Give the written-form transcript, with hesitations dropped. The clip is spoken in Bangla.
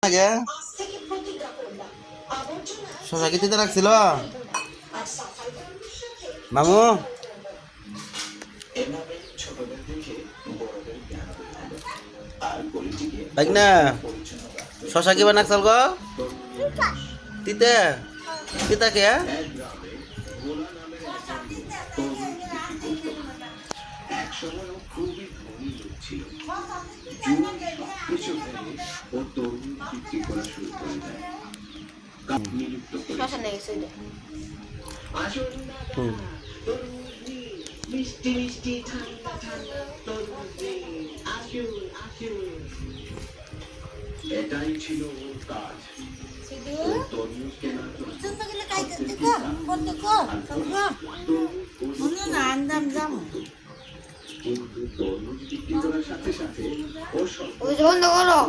আগে শশা কি দিতে রাখছিল মামু না শশা কি বানাকছাল গো তিতে তিতা কে এটাই ছিল ওর কাজ বন্ধ করো